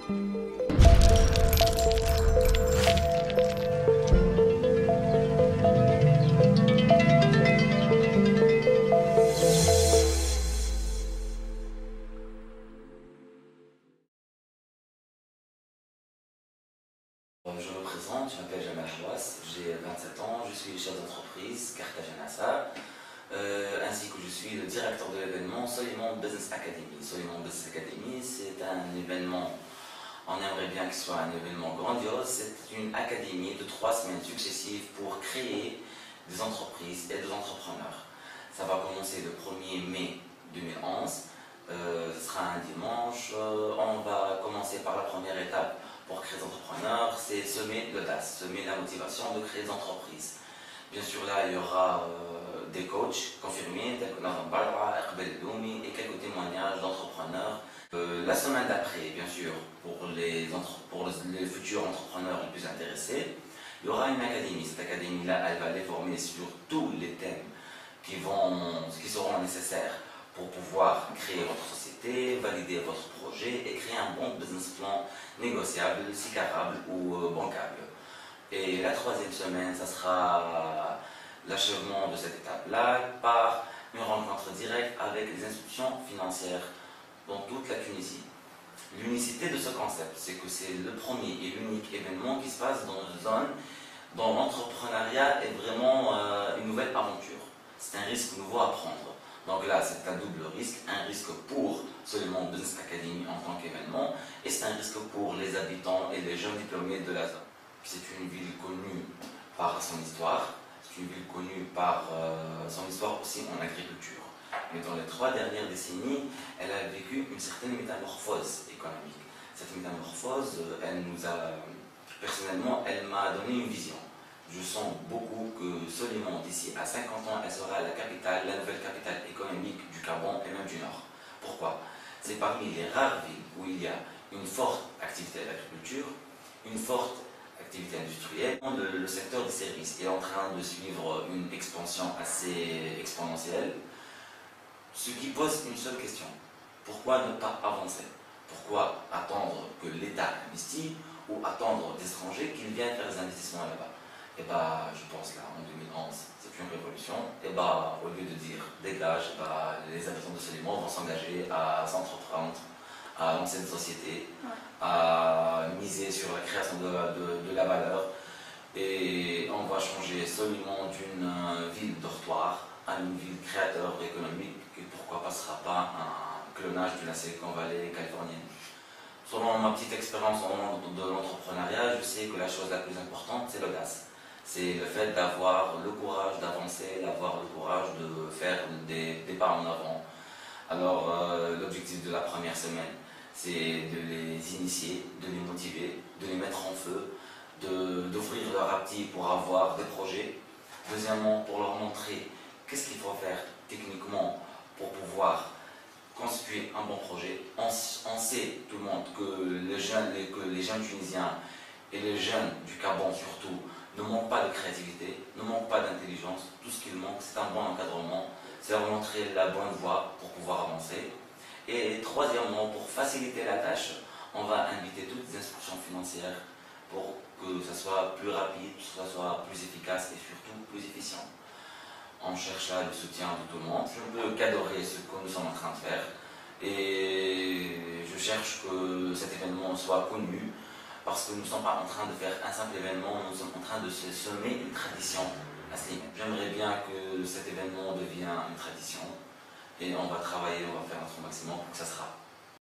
Je me présente, je m'appelle Jamal Hawass, j'ai 27 ans, je suis chef d'entreprise Cartagena SA, ainsi que je suis le directeur de l'événement Soliman Business Academy. Soliman Business Academy, c'est un événement, on aimerait bien qu'il soit un événement grandiose, c'est une académie de 3 semaines successives pour créer des entreprises et des entrepreneurs. Ça va commencer le 1er mai 2011, ce sera un dimanche, on va commencer par la première étape pour créer des entrepreneurs, c'est semer l'audace, semer la motivation de créer des entreprises. Bien sûr, là, il y aura des coachs confirmés, tels que Nazan Barra, Eqbel Doumi et quelques témoignages d'entrepreneurs. La semaine d'après, bien sûr, pour les futurs entrepreneurs les plus intéressés, il y aura une académie. Cette académie-là, elle va les former sur tous les thèmes qui seront nécessaires pour pouvoir créer votre société, valider votre projet et créer un bon business plan négociable, sicarable ou bancable. Et la 3e semaine, ça sera l'achèvement de cette étape-là par une rencontre directe avec les institutions financières dans toute la Tunisie. L'unicité de ce concept, c'est que c'est le premier et l'unique événement qui se passe dans une zone dont l'entrepreneuriat est vraiment une nouvelle aventure. C'est un risque nouveau à prendre. Donc là, c'est un double risque, un risque pour Soliman Business Academy en tant qu'événement, et c'est un risque pour les habitants et les jeunes diplômés de la zone. C'est une ville connue par son histoire, c'est une ville connue par son histoire aussi en agriculture. Mais dans les 3 dernières décennies, elle a vécu une certaine métamorphose économique. Cette métamorphose, personnellement, elle m'a donné une vision. Je sens beaucoup que Soliman, d'ici à 50 ans, elle sera la nouvelle capitale économique du Gabon et même du Nord. Pourquoi? C'est parmi les rares villes où il y a une forte activité d'agriculture, une forte activité industrielle. Le secteur des services est en train de suivre une expansion assez exponentielle, ce qui pose une seule question. Pourquoi ne pas avancer? Pourquoi attendre que l'État investisse ou attendre des étrangers qu'ils viennent faire des investissements là-bas? Et je pense là, en 2011, c'est une révolution. Et au lieu de dire dégage, les habitants de Soliman vont s'engager à s'entreprendre, à lancer des sociétés, à miser sur la création de la valeur. Et on va changer Soliman d'une ville dortoir à une ville créateur économique qui, pourquoi pas, sera pas un clonage de la Silicon Valley californienne. Selon ma petite expérience au monde de l'entrepreneuriat, je sais que la chose la plus importante, c'est l'audace. C'est le fait d'avoir le courage d'avancer, d'avoir le courage de faire des pas en avant. Alors, l'objectif de la première semaine, c'est de les initier, de les motiver, de les mettre en feu, d'ouvrir leur appétit pour avoir des projets. Deuxièmement, pour leur montrer qu'est-ce qu'il faut faire techniquement pour pouvoir constituer un bon projet. On sait, tout le monde, que les jeunes tunisiens et les jeunes du Gabon surtout ne manquent pas de créativité, ne manquent pas d'intelligence. Tout ce qu'il manque, c'est un bon encadrement, c'est leur montrer la bonne voie pour pouvoir avancer. Et troisièmement, pour faciliter la tâche, on va inviter toutes les institutions financières pour que ça soit plus rapide, que ça soit plus efficace et surtout plus efficient. On cherche là le soutien de tout le monde. Je ne peux qu'adorer ce que nous sommes en train de faire et je cherche que cet événement soit connu parce que nous ne sommes pas en train de faire un simple événement, nous sommes en train de se semer une tradition à Slimane. J'aimerais bien que cet événement devienne une tradition et on va travailler, on va faire notre maximum pour que ça sera.